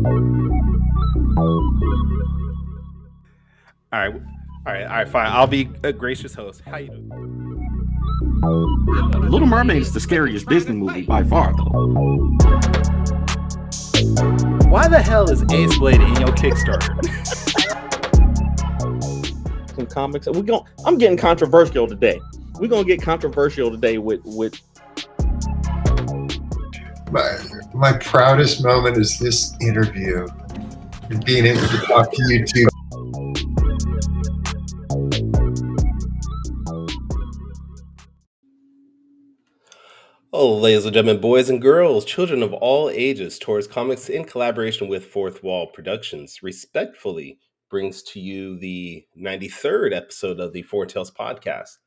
All right, all right, fine. I'll be a gracious host. How you doing? Little Mermaid is the scariest Disney movie by far, though. Why the hell is Ace Blade in your Kickstarter? Some comics. I'm getting controversial today. We're gonna get controversial today with. My proudest moment is this interview and being able to talk to you two. Oh, ladies and gentlemen, boys and girls, children of all ages, Taurus Comics, in collaboration with Fourth Wall Productions, respectfully brings to you the 93rd episode of the Four Tales podcast.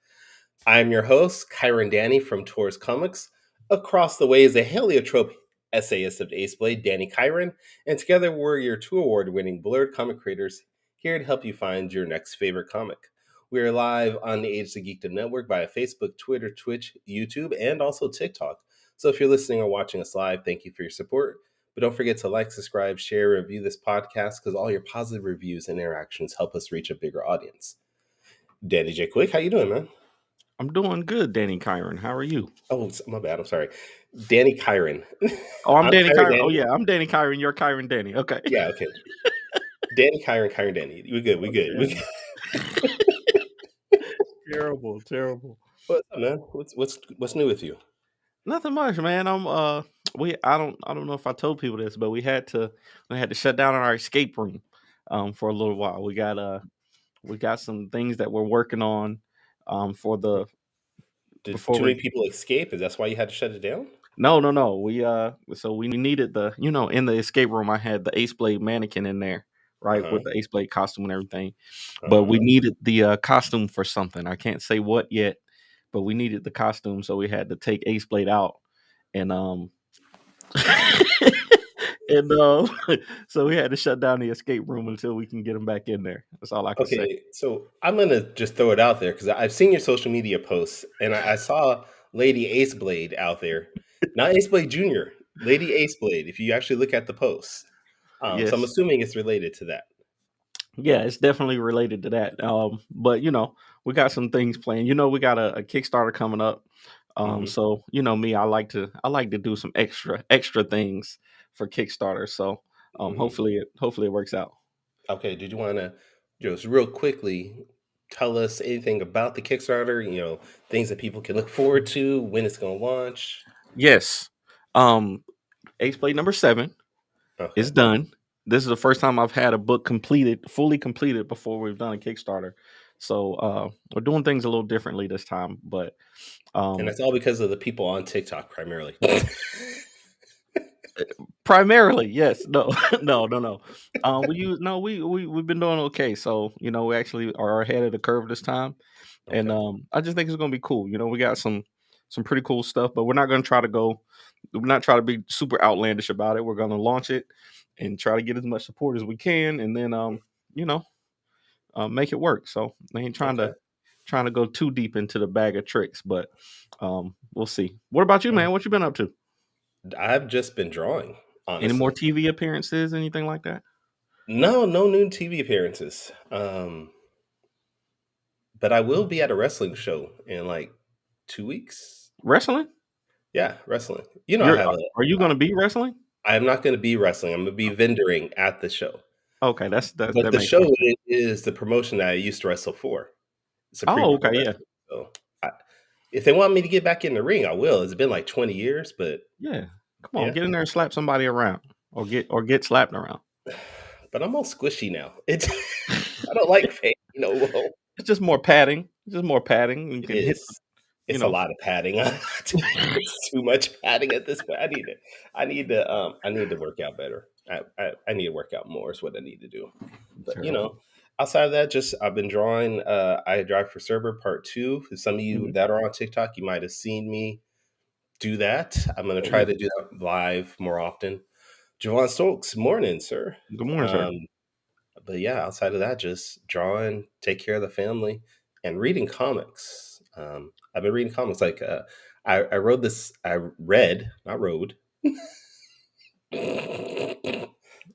I am your host, Kyron Danny from Taurus Comics. Across the way is a heliotrope essayist of Ace Blade, Danny Kyron, and together we're your two award-winning blurred comic creators here to help you find your next favorite comic. We are live on the Age of Geekdom Network via Facebook, Twitter, Twitch, YouTube, and also TikTok. So if you're listening or watching us live, thank you for your support. But don't forget to like, subscribe, share, review this podcast because all your positive reviews and interactions help us reach a bigger audience. Danny J. Quick, how you doing, man? I'm doing good, Danny Kyron. How are you? Oh, my bad. I'm sorry. Danny Kyron. Oh, I'm Danny Kyron. Danny. Oh, yeah, I'm Danny Kyron. You're Kyron Danny. Okay. Yeah, okay. Danny Kyron, Kyron Danny. We good. We good. We good. Terrible. What's up, man? What's new with you? Nothing much, man. I don't know if I told people this, but we had to shut down our escape room for a little while. We got some things that we're working on for the Did too many people escape? Is that why you had to shut it down? No. So we needed in the escape room I had the Ace Blade mannequin in there, right, with the Ace Blade costume and everything. But we needed the costume for something. I can't say what yet, but we needed the costume, so we had to take Ace Blade out and and so we had to shut down the escape room until we can get him back in there. That's all I can say. Okay, so I'm gonna just throw it out there because I've seen your social media posts and I saw Lady Ace Blade out there, not Ace Blade Junior, Lady Ace Blade. If you actually look at the posts, Yes. So I'm assuming it's related to that. Yeah, it's definitely related to that. But we got some things planned. We got a Kickstarter coming up. So me, I like to do some extra things for Kickstarter. So hopefully it works out. Okay, did you want to just real quickly tell us anything about the Kickstarter? Things that people can look forward to, when it's going to launch. Yes, Ace Blade number 7 is done. This is the first time I've had a book fully completed before we've done a Kickstarter. So we're doing things a little differently this time, but and that's all because of the people on TikTok primarily. Primarily, yes. No. We've been doing okay. So we actually are ahead of the curve this time, and I just think it's gonna be cool. We got some pretty cool stuff, but we're not try to be super outlandish about it. We're gonna launch it and try to get as much support as we can, and then make it work. So I ain't trying to go too deep into the bag of tricks, but we'll see. What about you, man? What you been up to? I've just been drawing. Honestly. Any more TV appearances, anything like that? No new TV appearances. But I will be at a wrestling show in like 2 weeks. Wrestling? Yeah, wrestling. Are you going to be wrestling? I'm not going to be wrestling. I'm going to be vendoring at the show. Okay, but the show is the promotion that I used to wrestle for. Okay, yeah. So if they want me to get back in the ring, I will. It's been like 20 years, but yeah, come on, get in there and slap somebody around, or get slapped around. But I'm all squishy now. I don't like pain. It's just more padding. You can hit. It's a lot of padding. It's too much padding at this point. I need to work out better. I need to work out more is what I need to do. But outside of that, just I've been drawing. I Drive for Server Part 2. For some of you that are on TikTok, you might have seen me do that. I'm going to try to do that live more often. Javon Stokes, morning, sir. Good morning, sir. But yeah, outside of that, just drawing, take care of the family, and reading comics. I've been reading comics. Like I read, not rode.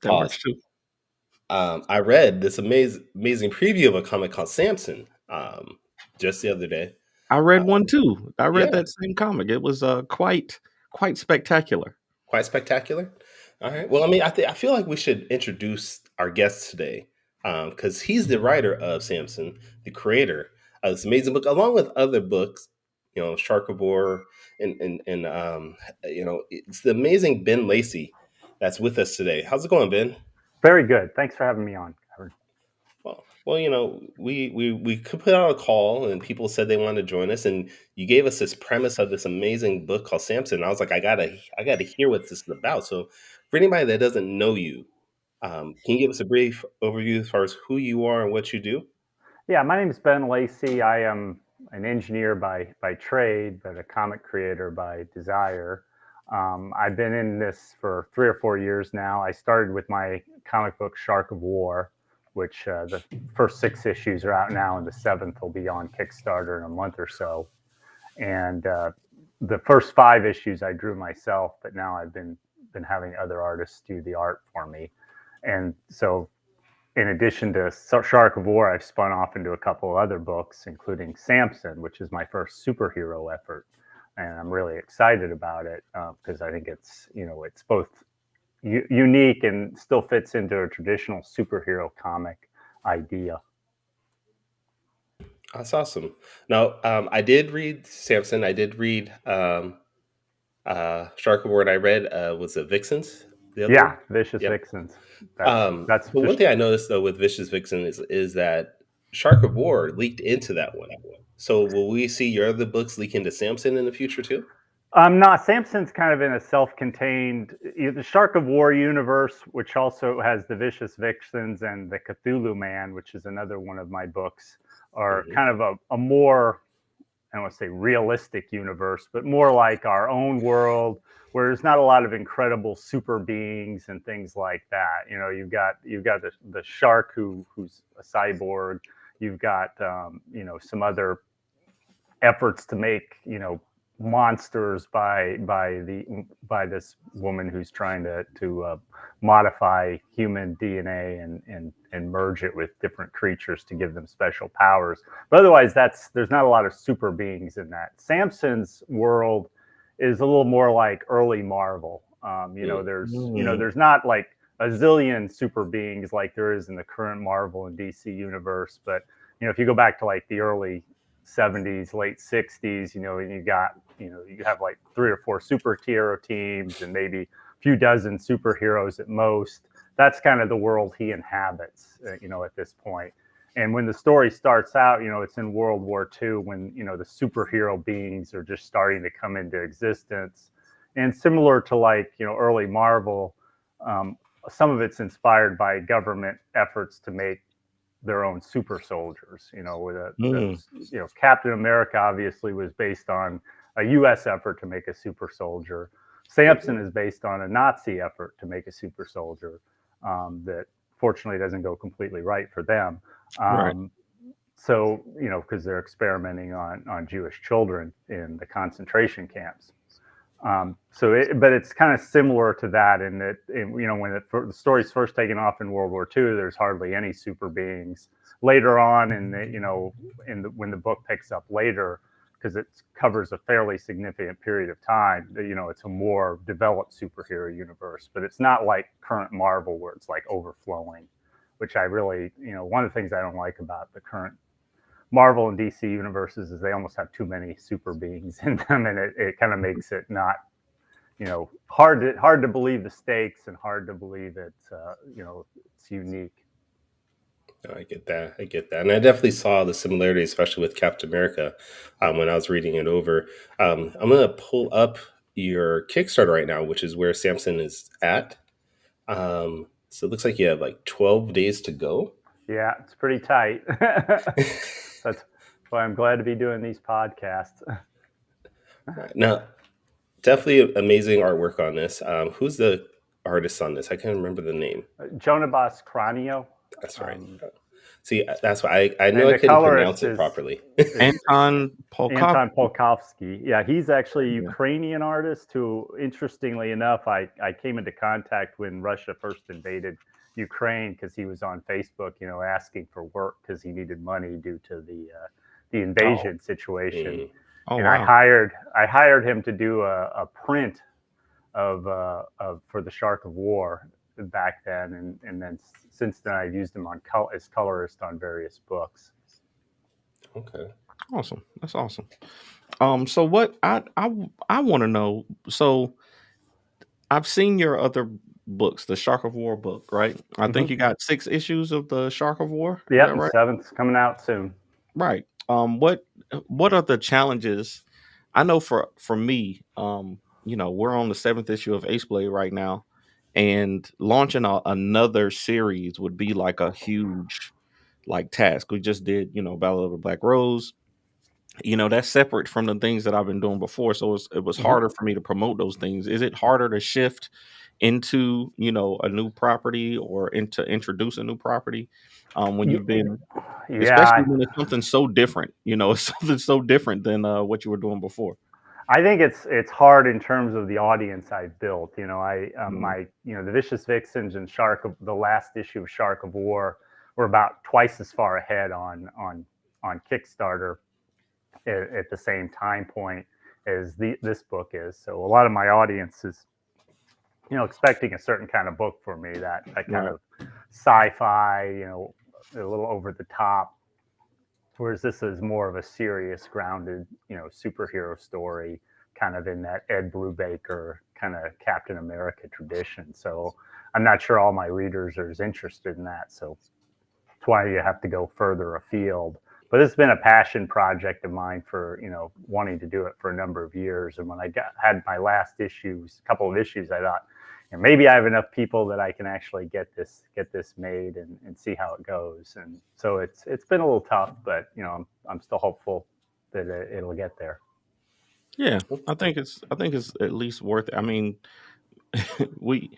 That works too. I read this amazing preview of a comic called Samson just the other day. I read one too. I read Yeah, that same comic. It was quite spectacular. quite spectacular. All right. Well, I mean, I feel like we should introduce our guest today because he's the writer of Samson, the creator of this amazing book, along with other books. You know, Sharkivore, and it's the amazing Ben Lacy that's with us today. How's it going, Ben? Very good. Thanks for having me on, Kevin. Well, we could put out a call, and people said they wanted to join us, and you gave us this premise of this amazing book called Samson. And I was like, I gotta hear what this is about. So, for anybody that doesn't know you, can you give us a brief overview as far as who you are and what you do? Yeah, my name is Ben Lacy. I am an engineer by trade, but a comic creator by desire. I've been in this for 3 or 4 years now. I started with my comic book Shark of War, which the first 6 issues are out now, and the seventh will be on Kickstarter in a month or so. And the first 5 issues I drew myself, but now I've been having other artists do the art for me. And so in addition to Shark of War, I've spun off into a couple of other books, including Samson, which is my first superhero effort. And I'm really excited about it because I think it's both unique and still fits into a traditional superhero comic idea. That's awesome. Now, I did read Samson. I did read Sharkivore, and I read was it Vixens? The other one? Vicious Yep. Vixens. That's But one just thing I noticed though with Vicious Vixen is that Shark of War leaked into that one. So will we see your other books leak into Samson in the future too? Not Samson's kind of in a self-contained the Shark of War universe, which also has the Vicious Vixens and the Cthulhu Man, which is another one of my books, are kind of a more, I don't want to say realistic universe, but more like our own world, where there's not a lot of incredible super beings and things like that. You know, you've got the shark who's a cyborg. You've got some other efforts to make monsters by this woman who's trying to modify human DNA and merge it with different creatures to give them special powers. But otherwise, there's not a lot of super beings in that. Samson's world is a little more like early Marvel. There's not like a zillion super beings like there is in the current Marvel and DC universe, but if you go back to like the early 70s, late 60s, and you have like 3 or 4 superhero teams and maybe a few dozen superheroes at most. That's kind of the world he inhabits, at this point. And when the story starts out, it's in World War II when, the superhero beings are just starting to come into existence. And similar to like, early Marvel, some of it's inspired by government efforts to make their own super soldiers. Captain America obviously was based on a U.S. effort to make a super soldier. Samson is based on a Nazi effort to make a super soldier that fortunately doesn't go completely right for them. Right. So, because they're experimenting on Jewish children in the concentration camps. But it's kind of similar to that in that, when the story's first taken off in World War II, there's hardly any super beings. Later on, when the book picks up later, because it covers a fairly significant period of time, it's a more developed superhero universe. But it's not like current Marvel where it's like overflowing, which I really, one of the things I don't like about the current Marvel and DC universes is they almost have too many super beings in them, and it kind of makes it not, hard to believe the stakes and hard to believe it's unique. No, I get that. And I definitely saw the similarity, especially with Captain America, when I was reading it over. I'm gonna pull up your Kickstarter right now, which is where Samson is at. So it looks like you have like 12 days to go. Yeah, it's pretty tight. That's why I'm glad to be doing these podcasts. Now, definitely amazing artwork on this. Who's the artist on this? I can't remember the name. Jonabas Cranio. That's right. See, that's why I knew And I the couldn't colorist pronounce it is properly. Anton Anton Polkov. Polkovsky. Yeah, he's actually a Yeah. Ukrainian artist who, interestingly enough, I came into contact when Russia first invaded Ukraine because he was on Facebook, asking for work because he needed money due to the Oh, invasion situation. oh And I wow. hired him to do a print of for the Shark of War back then, and then since then I've used him as colorist on various books. Okay. Awesome. That's awesome. So what I want to know. So I've seen your other books, the Shark of War book, right? I think you got 6 issues of the Shark of War. Is Yep, that and right? seventh's coming out soon. Right. What are the challenges? I know for me, we're on the 7th issue of Ace Blade right now, and launching another series would be like a huge like task. We just did, Battle of the Black Rose. That's separate from the things that I've been doing before. So it was Mhm. harder for me to promote those things. Is it harder to shift into, a new property or into introduce a new property when you've been, especially Yeah, when it's something so different, it's something so different than what you were doing before. I think it's hard in terms of the audience I've built. Mhm. The Vicious Vixens and the last issue of Shark of War were about twice as far ahead on Kickstarter at the same time point as this book is. So a lot of my audience is expecting a certain kind of book for me, that kind Right. of sci-fi, a little over the top. Whereas this is more of a serious, grounded, superhero story, kind of in that Ed Brubaker kind of Captain America tradition. So I'm not sure all my readers are as interested in that. So that's why you have to go further afield. But it's been a passion project of mine for wanting to do it for a number of years. And when I had my last couple of issues, I thought, maybe I have enough people that I can actually get this made and see how it goes. And so it's been a little tough, but I'm still hopeful that it'll get there. Yeah, I think it's at least worth it. I mean, we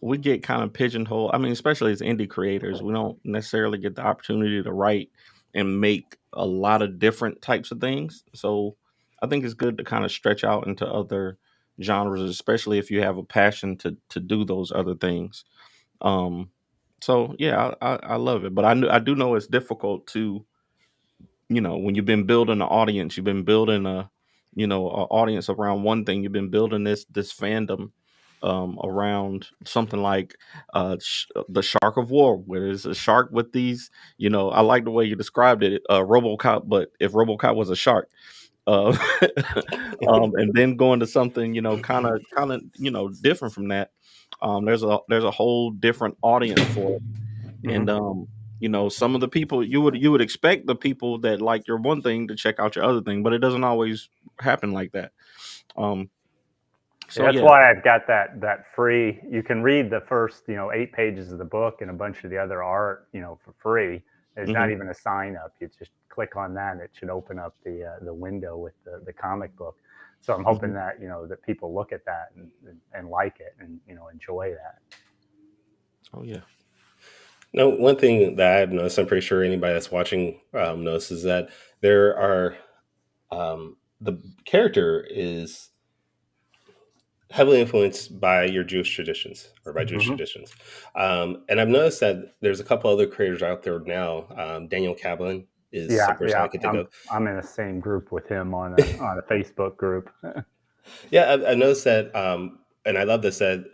we get kind of pigeonholed. I mean, especially as indie creators, we don't necessarily get the opportunity to write and make a lot of different types of things. So I think it's good to kind of stretch out into other genres, especially if you have a passion to do those other things. Um, so yeah, I love it, but I do know it's difficult to, when you've been building an audience, you've been building a audience around one thing. You've been building this fandom around something like the Shark of War, where there's a shark with these. I like the way you described it, RoboCop, but if RoboCop was a shark. Uh, and then going to something, kind of, different from that. There's a whole different audience for it. And Mm-hmm. some of the people you would expect the people that like your one thing to check out your other thing, but it doesn't always happen like that. Um, so That's yeah. why I've got that free. You can read the first 8 pages of the book and a bunch of the other art for free. There's not Mhm, even a sign up. You just click on that, and it should open up the window with the comic book. So I'm hoping mhm. that that people look at that and like it and enjoy that. Oh yeah. Now, one thing that I've noticed, I'm pretty sure anybody that's watching notices that there are the character is heavily influenced by your Jewish traditions or by Jewish Mm-hmm. traditions. And I've noticed that there's a couple other creators out there now. Daniel Kaplan is a Yeah, person yeah. I could think I'm of. I'm in the same group with him on a Facebook group. Yeah, I noticed that, and I love this that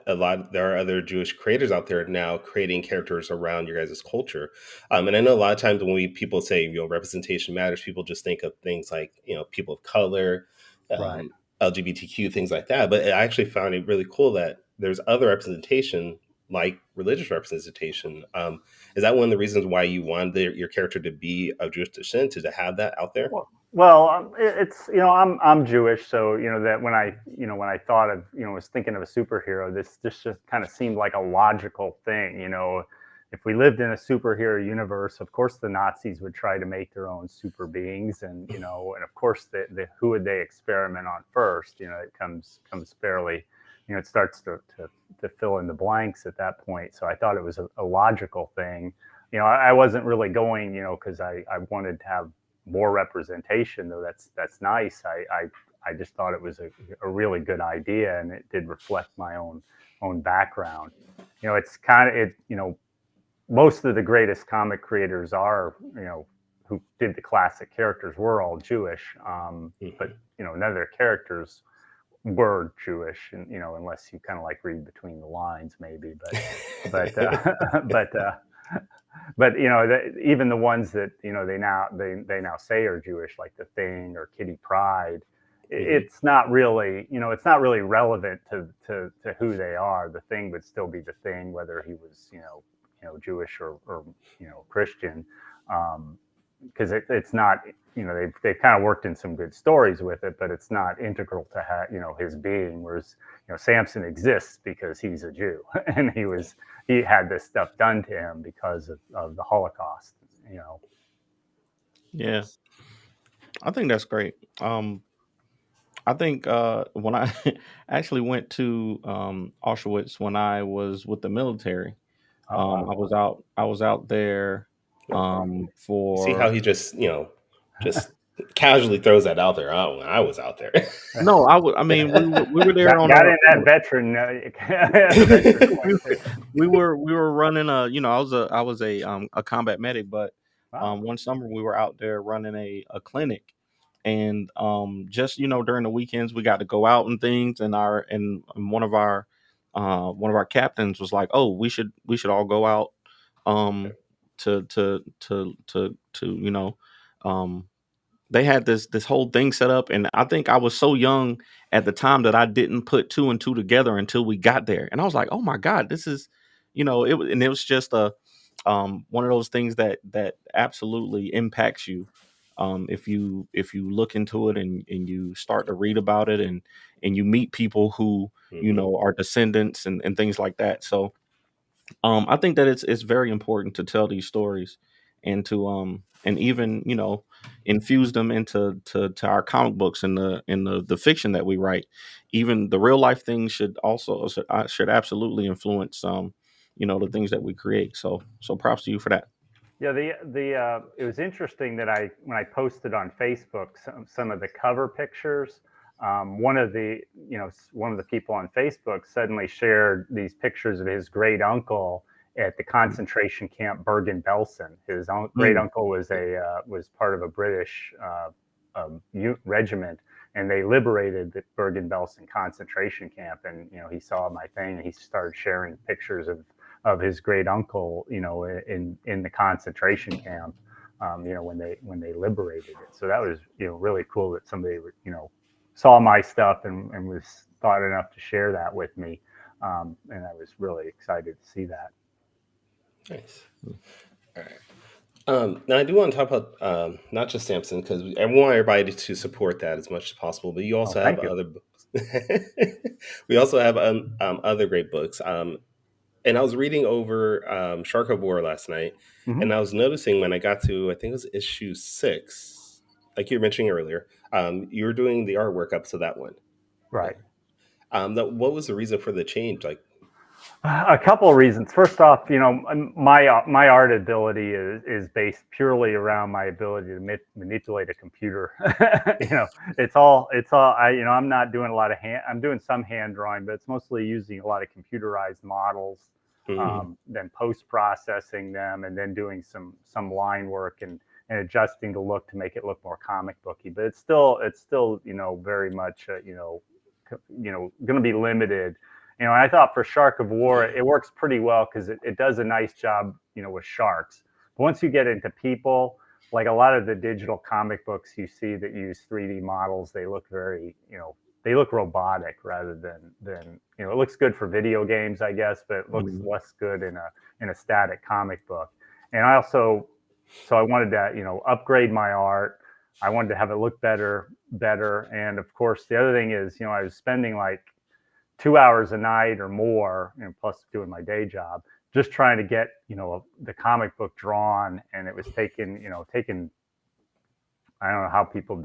there are other Jewish creators out there now creating characters around your guys' culture. And I know a lot of times when people say representation matters, people just think of things like people of color, Right. um, LGBTQ, things like that. But I actually found it really cool that there's other representation like religious representation. Is that one of the reasons why you wanted your character to be of Jewish descent, to have that out there? Well, it's I'm Jewish, so that when I thought of was thinking of a superhero, this just kind of seemed like a logical thing. If we lived in a superhero universe, of course the Nazis would try to make their own super beings, and of course who would they experiment on first? It comes fairly, it starts to fill in the blanks at that point. So I thought it was a logical thing. I wasn't really going, because I wanted to have more representation, though that's nice. I just thought it was a really good idea, and it did reflect my own background. It's kind of it. Most of the greatest comic creators are, who did the classic characters were all Jewish, but none of their characters were Jewish, and unless you kind of like read between the lines, maybe. But but even the ones that they now say are Jewish, like the Thing or Kitty Pryde, it's not really relevant to who they are. The Thing would still be the Thing, whether he was Jewish or Christian, because it's not, they've kind of worked in some good stories with it, but it's not integral to his being. Whereas Samson exists because he's a Jew and he had this stuff done to him because of the Holocaust. Yeah, I think that's great. I think when I actually went to Auschwitz when I was with the military, Wow. I was out there See for how he just casually throws that out there. Oh, I was out there. no, I mean, we were there on got in that veteran. we were running a I was a combat medic, but one summer we were out there running a clinic, and just during the weekends we got to go out and things, and one of our captains was like, oh, we should all go out to they had this whole thing set up, and I think I was so young at the time that I didn't put two and two together until we got there, and I was like, oh my god, this is it was just a one of those things that absolutely impacts you if you look into it and you start to read about it, and you meet people who are descendants and things like that. So I think that it's very important to tell these stories and to and even infuse them into to our comic books and the fiction that we write. Even the real life things should absolutely influence the things that we create. So props to you for that. Yeah, it was interesting that when I posted on Facebook some of the cover pictures, one of the people on Facebook suddenly shared these pictures of his great uncle at the concentration camp Bergen-Belsen. His great uncle was part of a British regiment, and they liberated the Bergen-Belsen concentration camp. And he saw my thing, and he started sharing pictures of his great uncle, in the concentration camp, when they liberated it. So that was really cool that somebody saw my stuff and was thought enough to share that with me, and I was really excited to see that. Nice. All right. Now I do want to talk about not just Samson, because I want everybody to support that as much as possible. But you also have other books. We also have other great books. And I was reading over Shark of War last night, and I was noticing when I got to, I think it was issue 6, like you were mentioning earlier, you were doing the artwork up to that one. Right. What was the reason for the change? Like, a couple of reasons. First off, my art ability is based purely around my ability to manipulate a computer. It's all I'm not doing a lot of I'm doing some hand drawing, but it's mostly using a lot of computerized models, then post processing them, and then doing some line work and adjusting the look to make it look more comic booky. But it's still very much going to be limited. And I thought for Shark of War, it works pretty well because it does a nice job, with sharks. But once you get into people, like a lot of the digital comic books you see that use 3D models, they look very, they look robotic rather than it looks good for video games, I guess, but it looks less good in a static comic book. And so I wanted to, upgrade my art. I wanted to have it look better. And of course, the other thing is, I was spending like 2 hours a night or more, plus doing my day job, just trying to get, the comic book drawn. And it was taking, I don't know how people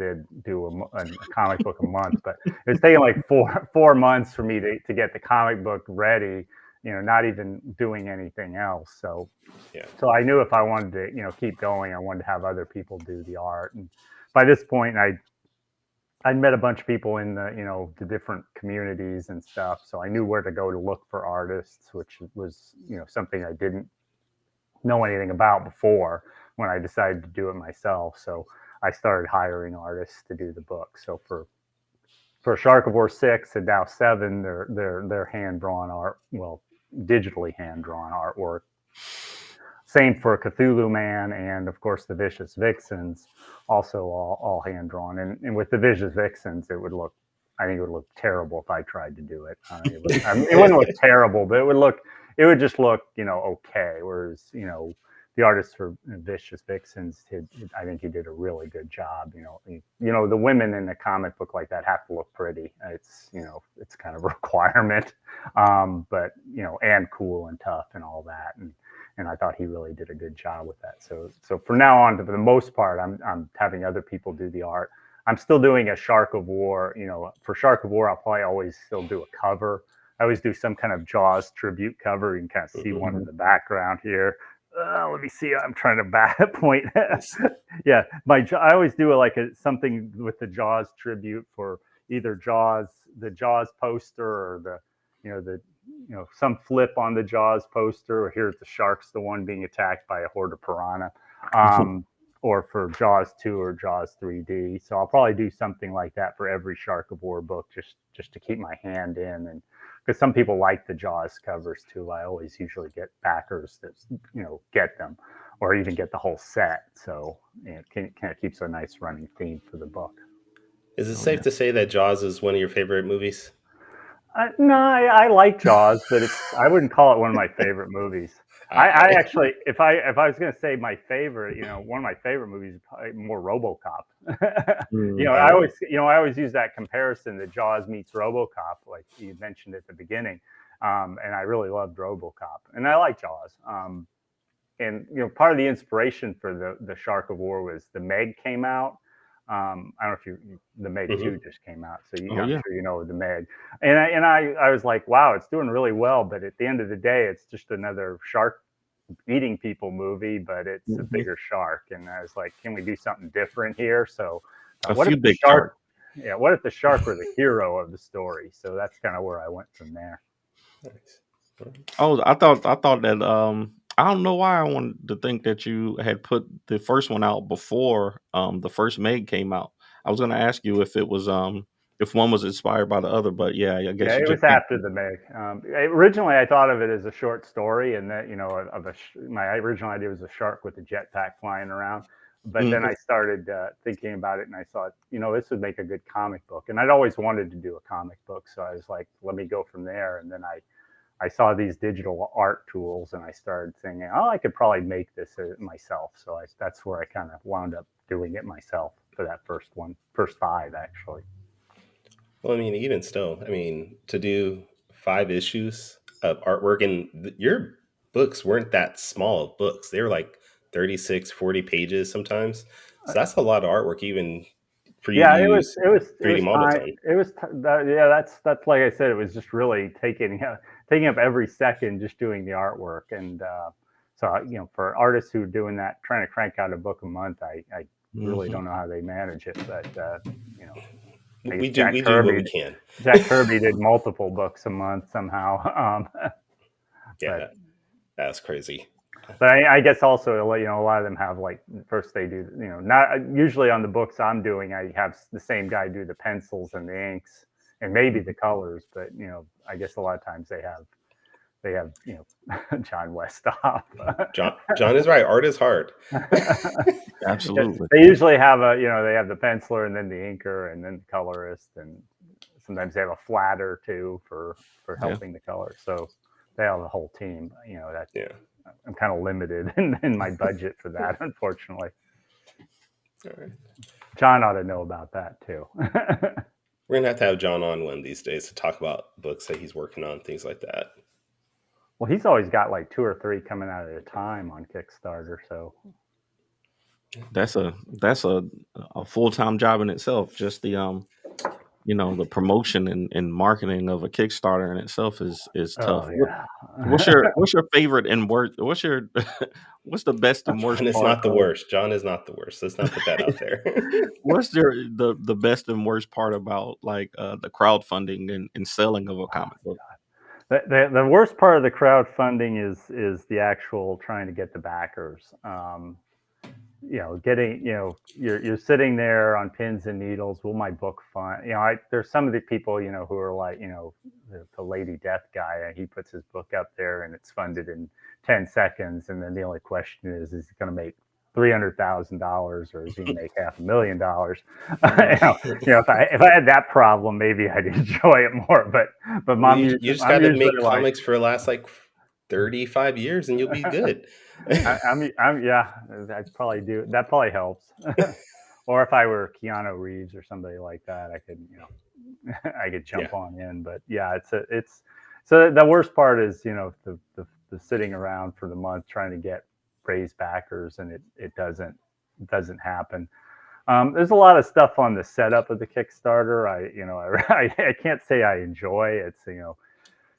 do a comic book a month, but it was taking like four months for me to get the comic book ready. not even doing anything else. So Yeah. so I knew if I wanted to, keep going, I wanted to have other people do the art. And by this point, I'd met a bunch of people in the different communities and stuff. So I knew where to go to look for artists, which was, something I didn't know anything about before when I decided to do it myself. So I started hiring artists to do the book. So for Shark of War 6 and now 7, they're hand drawn art, well, digitally hand drawn artwork. Same for Cthulhu Man and of course the Vicious Vixens, also all hand drawn. And with the Vicious Vixens, I think it would look terrible if I tried to do it. It wouldn't look terrible, but it would just look, okay. Whereas, the artist for Vicious Vixens, I think he did a really good job. The women in a comic book like that have to look pretty. It's kind of a requirement, but and cool and tough and all that. And I thought he really did a good job with that. So from now on, for the most part, I'm having other people do the art. I'm still doing a Shark of War. For Shark of War, I'll probably always still do a cover. I always do some kind of Jaws tribute cover. You can kind of see one in the background here. Let me see. I'm trying to point. Yeah, I always do something with the Jaws tribute for either the Jaws poster, or some flip on the Jaws poster, or here's the sharks, the one being attacked by a horde of piranha, or for Jaws 2 or Jaws 3D. So I'll probably do something like that for every Shark of War book, just to keep my hand in. And because some people like the Jaws covers too, I always usually get backers that get them, or even get the whole set. So it kind of keeps a nice running theme for the book. Is it safe to say that Jaws is one of your favorite movies? No, I like Jaws, but I wouldn't call it one of my favorite movies. I actually, if I was going to say my favorite, one of my favorite movies is probably more RoboCop. I always use that comparison that Jaws meets RoboCop, like you mentioned at the beginning, and I really loved RoboCop, and I like Jaws. And part of the inspiration for the Shark of War was the Meg came out. I don't know if the Meg 2 just came out, so I'm sure you know the Meg. And I was like, wow, it's doing really well, but at the end of the day, it's just another shark eating people movie, but it's a bigger shark. And I was like, can we do something different here? So what if the shark? Yeah, what if the shark were the hero of the story? So that's kind of where I went from there. Nice. Oh, I thought that I don't know why I wanted to think that you had put the first one out before the first Meg came out. I was going to ask you if it was if one was inspired by the other, but yeah, I guess it was after the Meg. Originally, I thought of it as a short story, and that my original idea was a shark with a jetpack flying around. But then I started thinking about it, and I thought, this would make a good comic book. And I'd always wanted to do a comic book, so I was like, let me go from there. And then I saw these digital art tools, and I started thinking, oh, I could probably make this myself. So that's where I kind of wound up doing it myself for that first 5 actually. Well, I mean, even still, to do 5 issues of artwork, and your books weren't that small of books. They were like 36, 40 pages sometimes. So that's a lot of artwork, even for you to use 3D models on. That's like I said, it was just really taking up every second just doing the artwork. And so, for artists who are doing that, trying to crank out a book a month, I really don't know how they manage it. But, we do what we can. Jack Kirby did multiple books a month somehow. Yeah, that's crazy. But I guess also, a lot of them have first they do, not usually on the books I'm doing, I have the same guy do the pencils and the inks and maybe the colors. But, I guess a lot of times they have John Westhoff. John is right. Art is hard. Absolutely. They usually have they have the penciler and then the inker and then the colorist, and sometimes they have a flatter too for helping the color. So they have a whole team. I'm kind of limited in my budget for that, unfortunately. All right. John ought to know about that too. We're gonna have to have John on one of these days to talk about books that he's working on, things like that. Well, he's always got 2 or 3 coming out at a time on Kickstarter. So that's a full-time job in itself. Just the the promotion and marketing of a Kickstarter in itself is tough. Oh yeah. What's your favorite and worst? What's your what's the best and worst John is part not the of worst. John is not the worst. Let's not put that out there. what's the best and worst part about like the crowdfunding and selling of a comic book? The worst part of the crowdfunding is the actual trying to get the backers. Getting, you're sitting there on pins and needles. Will my book fund? There's some of the people, who are like, the Lady Death guy. He puts his book up there and it's funded in 10 seconds. And then the only question is he going to make $300,000 or is he going to make $500,000? If I had that problem, maybe I'd enjoy it more. But you just got to make comics for the last like 35 years and you'll be good. Yeah, I'd probably do that. Probably helps. Or if I were Keanu Reeves or somebody like that, I could, I could jump on in. But yeah, it's so the worst part is, the sitting around for the month trying to raise backers, and it doesn't happen. There's a lot of stuff on the setup of the Kickstarter. I can't say I enjoy. It's,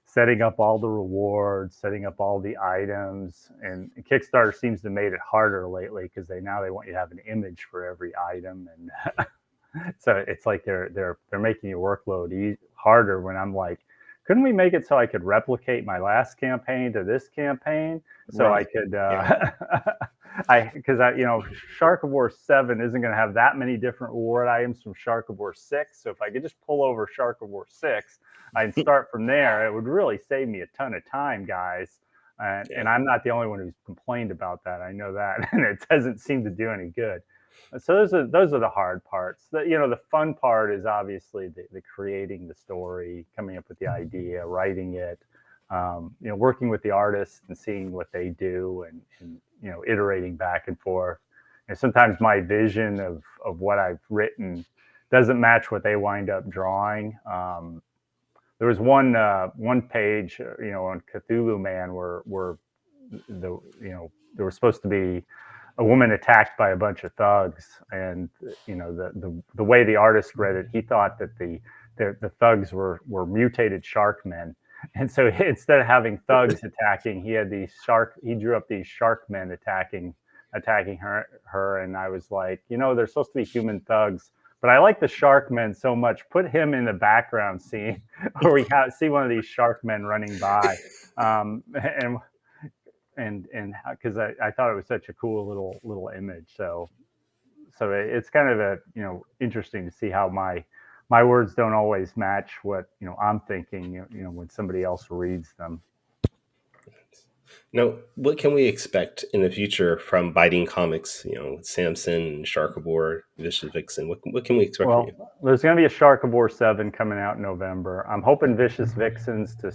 setting up all the rewards, setting up all the items, and Kickstarter seems to have made it harder lately because they want you to have an image for every item, and so it's like they're making your workload harder. When I'm like, couldn't we make it so I could replicate my last campaign to this campaign, so I could, because Shark of War 7 isn't going to have that many different reward items from Shark of War 6. So if I could just pull over Shark of War 6, I'd start from there. It would really save me a ton of time, guys. And I'm not the only one who's complained about that. I know that, and it doesn't seem to do any good. So those are the hard parts. The fun part is obviously the creating the story, coming up with the idea, writing it, working with the artists and seeing what they do, and iterating back and forth. And sometimes my vision of what I've written doesn't match what they wind up drawing. There was one page, on Cthulhu Man where there was supposed to be a woman attacked by a bunch of thugs, and the way the artist read it, he thought that the thugs were mutated shark men, and so instead of having thugs attacking, he drew up these shark men attacking her, and I was like, they're supposed to be human thugs, but I like the shark men so much. Put him in the background scene where we see one of these shark men running by, and because I thought it was such a cool little image. So it's kind of interesting to see how my words don't always match what I'm thinking when somebody else reads them. Now, what can we expect in the future from Biting Comics? Samson, Shark of War, Vicious Vixen. What can we expect from you? There's going to be a Shark of War 7 coming out in November. I'm hoping Vicious Vixens to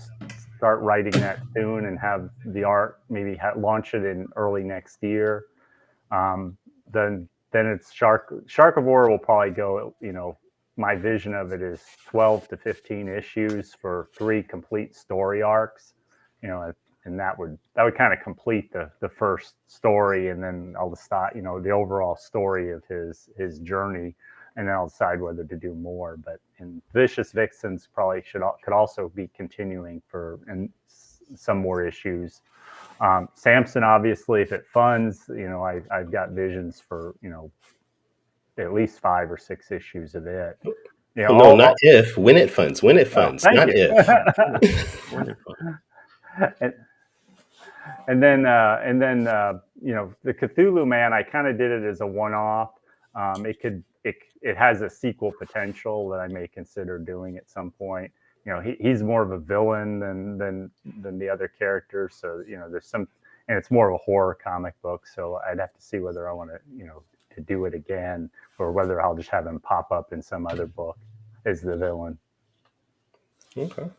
start writing that soon and have the art maybe launch it in early next year. Then it's Shark of War will probably go. My vision of it is 12 to 15 issues for 3 complete story arcs. And that would kind of complete the first story, and then I'll decide, the overall story of his journey, and then I'll decide whether to do more. But in Vicious Vixens probably could also be continuing for some more issues. Samson, obviously, if it funds, I've got visions for at least 5 or 6 issues of it. No, not if. When it funds. When it funds. Not if. When it funds. And then the Cthulhu Man, I kind of did it as a one-off. It has a sequel potential that I may consider doing at some point. He's more of a villain than the other characters. So there's some, and it's more of a horror comic book. So I'd have to see whether I want to do it again, or whether I'll just have him pop up in some other book as the villain. Okay.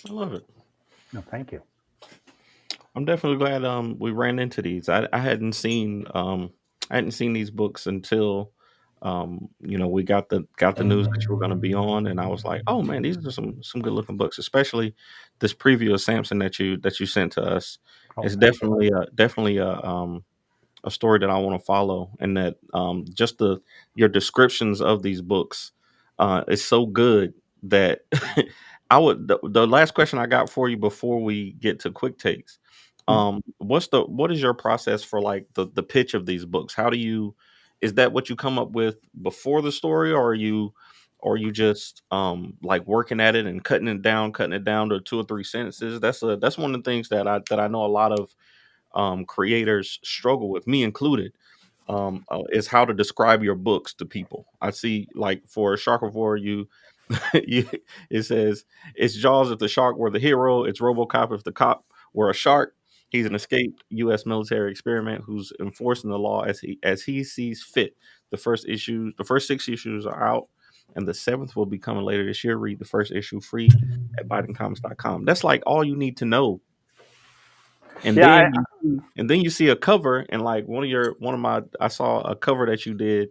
I love it. No, thank you. I'm definitely glad we ran into these. I hadn't seen these books until we got the news that you were going to be on, and I was like, oh man, these are some good looking books, especially this preview of Samson that you sent to us. It's definitely a story that I want to follow, and that just your descriptions of these books is so good that the last question I got for you before we get to quick takes. What is your process for like the pitch of these books? Is that what you come up with before the story, or are you just like working at it and cutting it down to 2 or 3 sentences? That's one of the things that I know a lot of creators struggle with, me included, is how to describe your books to people. I see, like for Sharkivore, you it says it's Jaws if the shark were the hero, it's RoboCop if the cop were a shark. He's an escaped U.S. military experiment who's enforcing the law as he sees fit. The first 6 issues are out, and the seventh will be coming later this year. Read the first issue free at BidenComics.com. That's like all you need to know. And Yeah, then you see a cover, and like I saw a cover that you did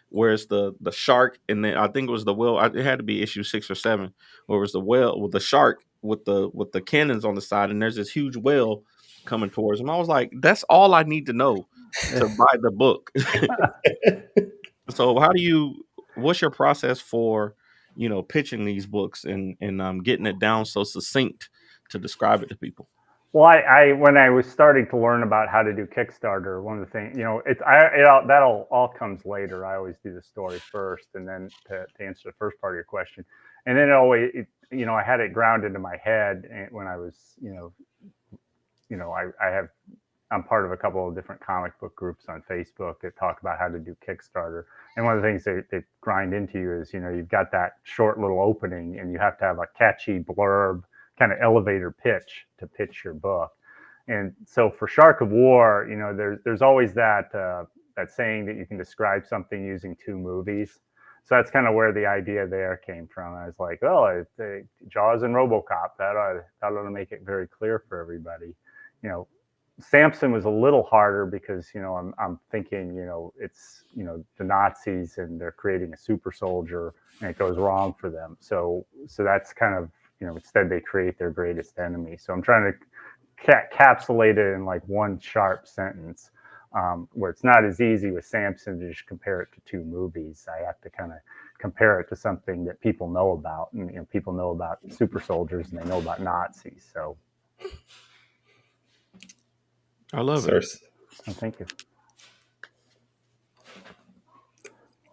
where it's the shark, and then I think it was the whale. It had to be issue 6 or 7, where it was the whale with the shark with the cannons on the side, and there's this huge whale coming towards him. I was like, that's all I need to know to buy the book. So what's your process for pitching these books and getting it down so succinct to describe it to people? well, I when I was starting to learn about how to do Kickstarter, one of the things, that all comes later. I always do the story first, and then to answer the first part of your question, and then I had it ground into my head when I was, I'm part of a couple of different comic book groups on Facebook that talk about how to do Kickstarter. And one of the things they grind into you is, you've got that short little opening, and you have to have a catchy blurb, kind of elevator pitch to pitch your book. And so for Shark of War, there's always that saying that you can describe something using 2 movies. So that's kind of where the idea there came from. I was like, oh, Jaws and RoboCop, that ought to make it very clear for everybody. Samson was a little harder because I'm thinking it's the Nazis, and they're creating a super soldier, and it goes wrong for them. So that's kind of instead they create their greatest enemy. So I'm trying to capsulate it in like one sharp sentence, where it's not as easy with Samson to just compare it to 2 movies. I have to kind of compare it to something that people know about, and people know about super soldiers, and they know about Nazis. So. I love it. Oh, thank you.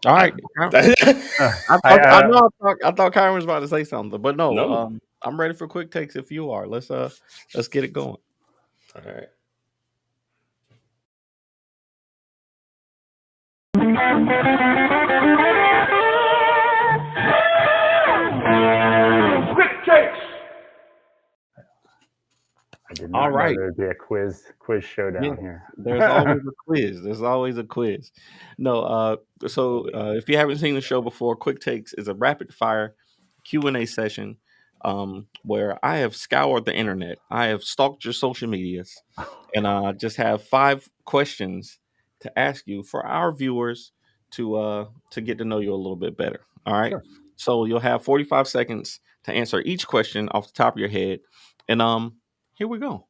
All right. I thought Kyron was about to say something, but no. I'm ready for quick takes if you are. Let's get it going. All right. Quick takes. I did not know there'd be a quiz showdown here. There's always a quiz. There's always a quiz. No, so if you haven't seen the show before, Quick Takes is a rapid fire Q&A session where I have scoured the internet. I have stalked your social medias, and I just have 5 questions to ask you for our viewers to get to know you a little bit better. All right. Sure. So you'll have 45 seconds to answer each question off the top of your head, and here we go.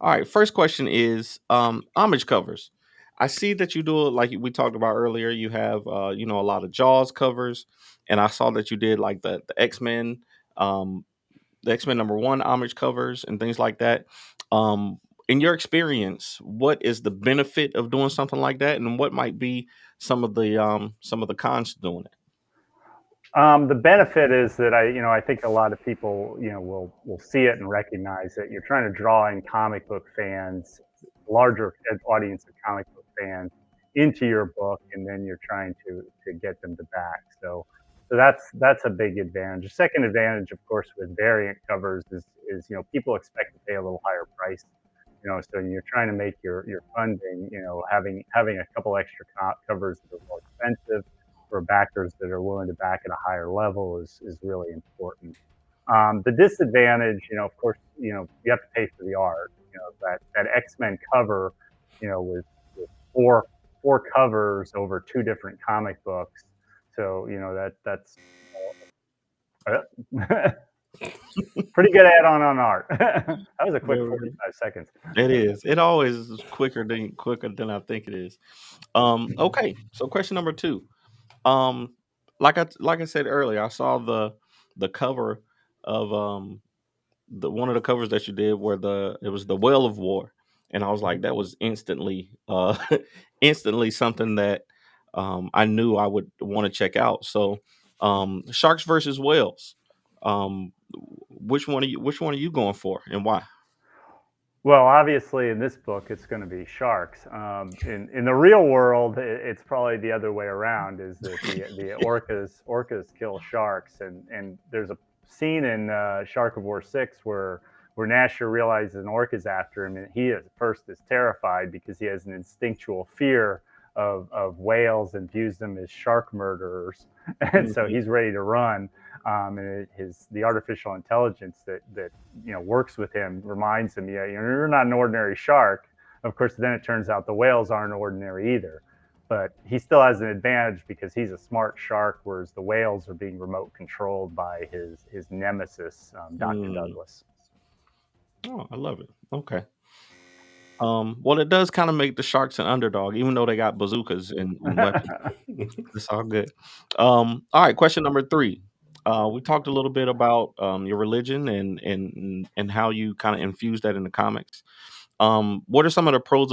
All right, first question is homage covers. I see that you do it like we talked about earlier. You have a lot of Jaws covers, and I saw that you did like the X-Men, the X-Men #1 homage covers and things like that. In your experience, what is the benefit of doing something like that, and what might be some of the cons to doing it? The benefit is that I think a lot of people will see it and recognize that you're trying to draw in comic book fans, larger audience of comic book fans, into your book, and then you're trying to get them to back. So that's a big advantage. The second advantage, of course, with variant covers is people expect to pay a little higher price. So you're trying to make your funding, having a couple extra covers that are more expensive for backers that are willing to back at a higher level is really important. The disadvantage, of course, you have to pay for the art. That X-Men cover, with 4 covers over 2 different comic books. So that's pretty good add-on on art. That was a quick 45 seconds. It is. It always is quicker than I think it is. Okay, so question number 2. like I said earlier, I saw the cover of the one of the covers that you did where it was the Whale of War, and I was like, that was instantly instantly something that I knew I would want to check out. So sharks versus whales. Which one are you going for, and why? Well, obviously, in this book, it's going to be sharks. In the real world, it's probably the other way around. Is that the orcas kill sharks, and there's a scene in Shark of War 6 where Nasher realizes an orca's after him, and he at first is terrified because he has an instinctual fear of whales and views them as shark murderers, and so he's ready to run. And the artificial intelligence that works with him reminds him, yeah, you're not an ordinary shark. Of course, then it turns out the whales aren't ordinary either, but he still has an advantage because he's a smart shark, whereas the whales are being remote controlled by his nemesis, Dr. Douglas. Oh, I love it. Okay. Well, it does kind of make the sharks an underdog, even though they got bazookas and weapons. It's all good. All right, question number 3. We talked a little bit about your religion and how you kind of infuse that in the comics. What are some of the pros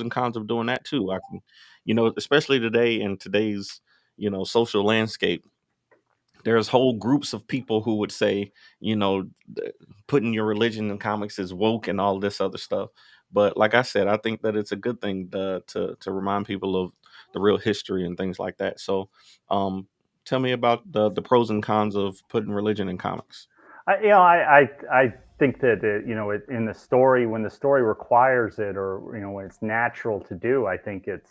and cons of doing that too? I can, especially today in today's social landscape, there's whole groups of people who would say, putting your religion in comics is woke and all this other stuff. But like I said, I think that it's a good thing to remind people of the real history and things like that. So, tell me about the pros and cons of putting religion in comics. I think that in the story, when the story requires it, or when it's natural to do, I think it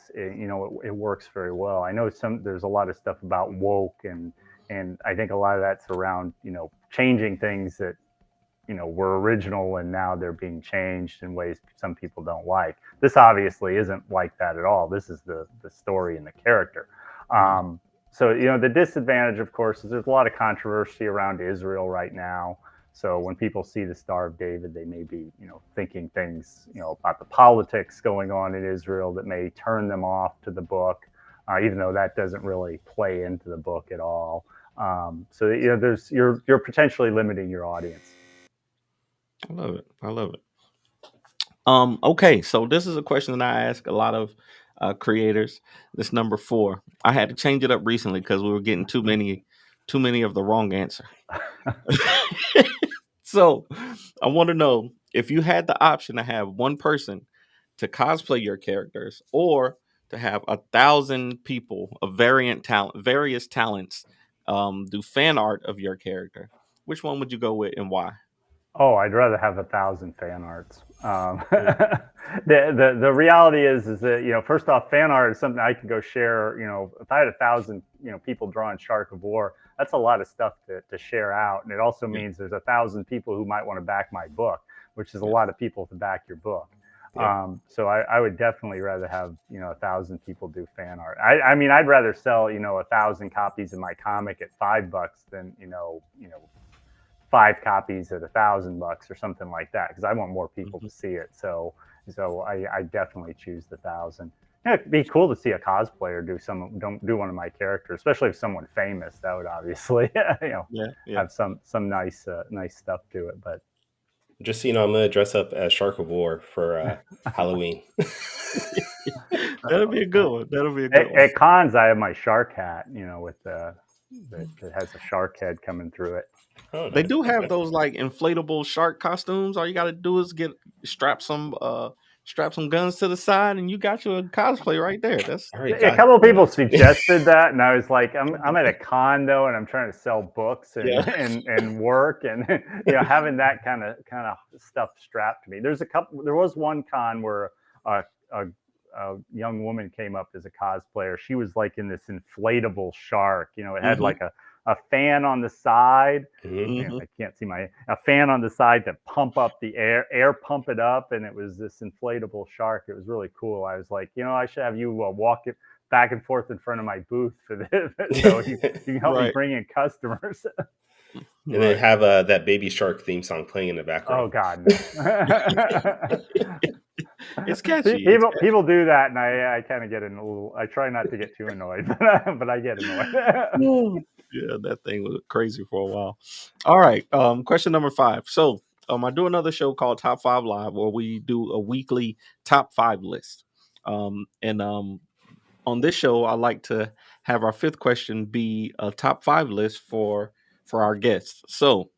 works very well. I know there's a lot of stuff about woke, and I think a lot of that's around changing things that were original and now they're being changed in ways some people don't like. This obviously isn't like that at all. This is the story and the character. So the disadvantage, of course, is there's a lot of controversy around Israel right now. So when people see the Star of David, they may be thinking things about the politics going on in Israel that may turn them off to the book, even though that doesn't really play into the book at all. So you're potentially limiting your audience. I love it. I love it. Okay, so this is a question that I ask a lot of creators. This number 4. I had to change it up recently because we were getting too many of the wrong answer. So I want to know if you had the option to have one person to cosplay your characters, or to have 1,000 people of various talents, do fan art of your character. Which one would you go with and why? Oh, I'd rather have 1,000 fan arts. The reality is that first off, fan art is something I could go share. If I had 1,000 people drawing Shark of War, that's a lot of stuff to share out, and it also means there's 1,000 people who might want to back my book, which is a lot of people to back your book. So I would definitely rather have 1,000 people do fan art. I mean, I'd rather sell 1,000 copies of my comic at $5 than 5 copies at $1,000 or something like that, because I want more people to see it. So I definitely choose the 1,000. It'd be cool to see a cosplayer do one of my characters, especially if someone famous. That would obviously have some nice stuff to it. But just so you know, I'm gonna dress up as Shark of War for Halloween. That'll be a good one. That'll be a good one. At cons, I have my shark hat, with that has a shark head coming through it. Oh, nice. They do have those like inflatable shark costumes. All you got to do is strap some guns to the side, and you got your cosplay right there. That's a couple of people suggested that, and I was like, I'm at a con though, and I'm trying to sell books and work, and having that kind of stuff strapped to me. There was one con where a young woman came up as a cosplayer. She was like in this inflatable shark. It had like a fan on the side. I can't see a fan on the side to pump up the air pump it up, and it was this inflatable shark. It was really cool. I was like, I should have you walk it back and forth in front of my booth for this, so you can help me bring in customers. And then have that Baby Shark theme song playing in the background. Oh God, no. It's catchy. People do that, and I kind of get a little. I try not to get too annoyed, but I get annoyed. Yeah, that thing was crazy for a while. All right. Question number 5. So I do another show called Top 5 Live, where we do a weekly top 5 list. And on this show, I like to have our 5th question be a top 5 list for our guests. So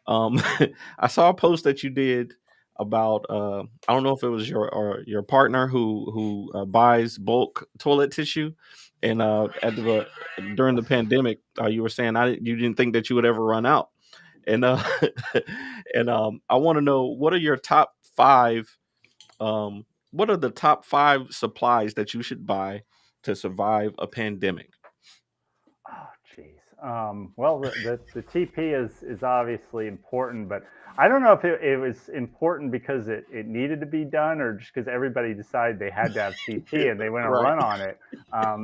I saw a post that you did about I don't know if it was your partner who buys bulk toilet tissue, and during the pandemic, you were saying you didn't think that you would ever run out, and and I want to know, what are your top 5 what are the top 5 supplies that you should buy to survive a pandemic? Oh, jeez. Well, the TP is obviously important, but I don't know if it was important because it needed to be done, or just because everybody decided they had to have TP and they went and Right. run on it.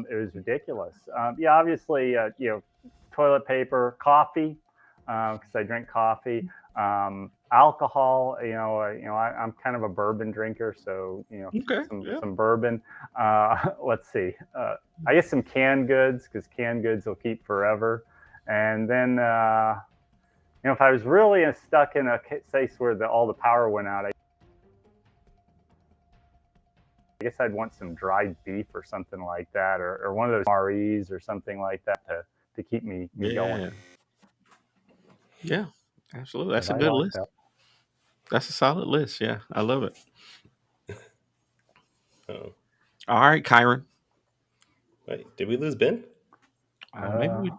It was ridiculous. Yeah, obviously, toilet paper, coffee, because I drink coffee. Alcohol, I'm kind of a bourbon drinker, so Okay. some bourbon. Let's see. I guess some canned goods, because canned goods will keep forever. And then, if I was really stuck in a place where all the power went out, I guess I'd want some dried beef or something like that, or one of those REs or something like that to keep me going. Yeah, absolutely. That's a good list. That's a solid list. Yeah, I love it. Oh. All right, Kyron. Wait, did we lose Ben? Maybe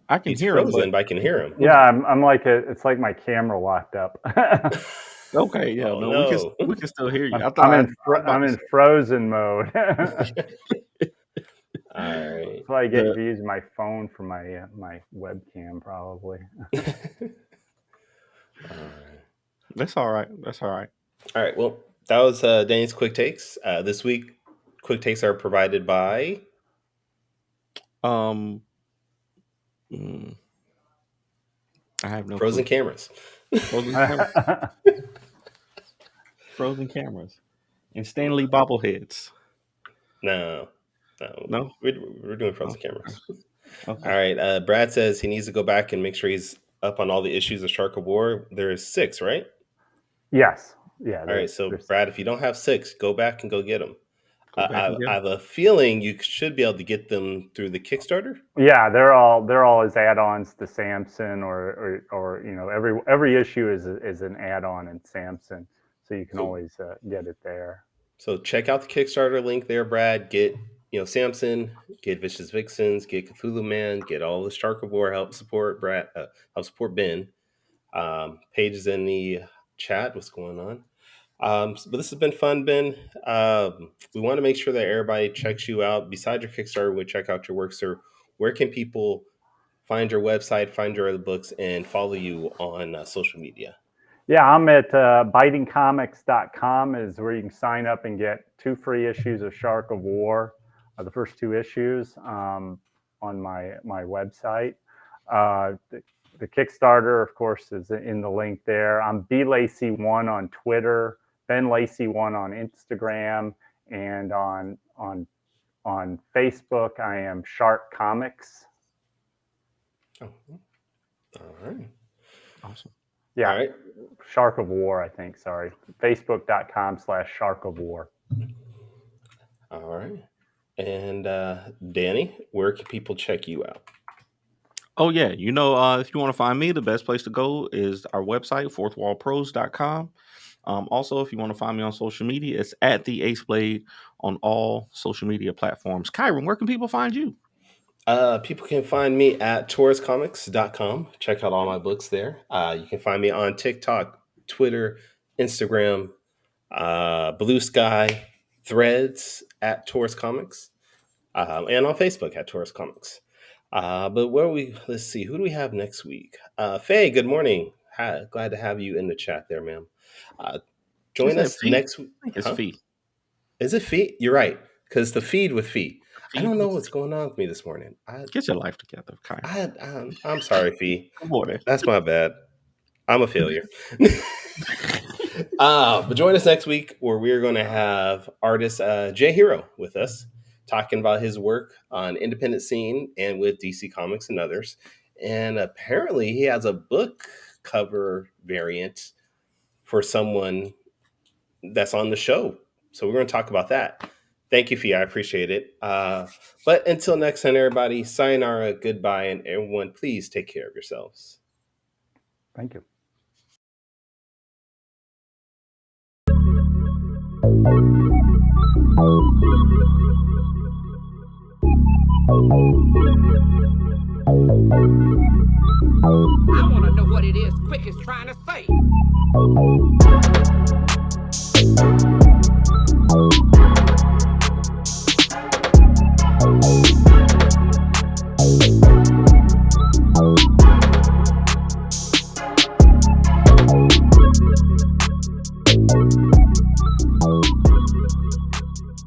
I can He's hear frozen, him, but I can hear him. Yeah, I'm like it's like my camera locked up. Okay, yeah, Oh, no, we can still hear you. I'm in frozen mode. All right. So I get to use my phone for my webcam, probably. That's all right. That's all right. All right. Well, that was Danny's quick takes. This week, quick takes are provided by. I have no Frozen clue. cameras. Frozen cameras and Stanley bobbleheads. No. We're doing frozen cameras. Okay. All right. Brad says he needs to go back and make sure he's up on all the issues of Shark of War. There's 6, right? Yes. Yeah. All right. So Brad, if you don't have 6, go back and go get them. I have a feeling you should be able to get them through the Kickstarter. Yeah, they're all as add-ons to Samson, or every issue is an add-on in Samson, so you can always get it there. So check out the Kickstarter link there, Brad. Get Samson, get Vicious Vixens, get Cthulhu Man, get all the Shark of War. Help support Brad. Help support Ben. Paige is in the chat. What's going on? But this has been fun, Ben. We want to make sure that everybody checks you out. Besides your Kickstarter, we check out your work, sir. Where can people find your website, find your other books, and follow you on social media? Yeah, I'm at bitingcomics.com is where you can sign up and get 2 free issues of Shark of War, the first 2 issues on my website. The Kickstarter, of course, is in the link there. I'm BLacy1 on Twitter, BenLacy1 on Instagram, and on Facebook, I am Shark Comics. Oh, all right. Awesome. Yeah. All right. Shark of War, I think. Sorry. Facebook.com/Shark of War. All right. And Danny, where can people check you out? Oh, yeah. If you want to find me, the best place to go is our website, fourthwallpros.com. Also, if you want to find me on social media, it's at the Ace Blade on all social media platforms. Kyron, where can people find you? People can find me at tauruscomics.com. Check out all my books there. You can find me on TikTok, Twitter, Instagram, Blue Sky, Threads at Taurus Comics, and on Facebook at Taurus Comics. But let's see, who do we have next week? Faye, good morning. Hi, glad to have you in the chat there, ma'am. Join us next week. I think it's Fee. Is it Fee? You're right, because the feed with Fee. I don't know what's going on with me this morning. Get your life together, Kyron. I'm sorry, Fee. Good morning. That's my bad. I'm a failure. But join us next week where we're going to have artist Jay Hero with us talking about his work on independent scene and with DC Comics and others. And apparently he has a book cover variant for someone that's on the show. So we're going to talk about that. Thank you, Fia. I appreciate it. But until next time, everybody, sayonara, goodbye, and everyone, please take care of yourselves. Thank you. I want to know what it is Quick is trying to say.